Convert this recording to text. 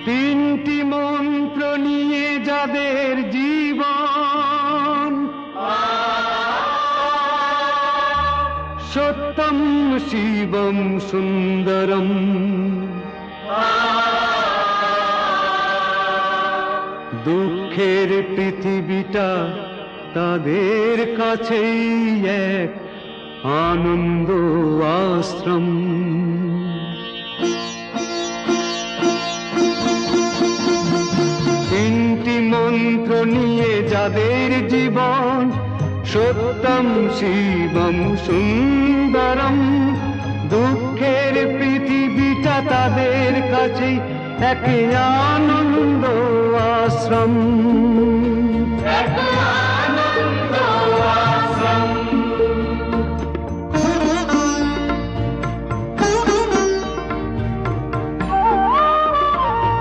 তিনটি মন্ত্র নিয়ে যাদের জীবন, সত্যম শিবম সুন্দরম। দুঃখের পৃথিবীটা তাদের কাছেই এক আনন্দ আশ্রম। তিনটি মন্ত্র নিয়ে যাদের জীবন, সত্যম শিবম সুন্দরম। দুঃখের পৃথিবীটা তাদের কাছেই এক আনন্দ আশ্রম।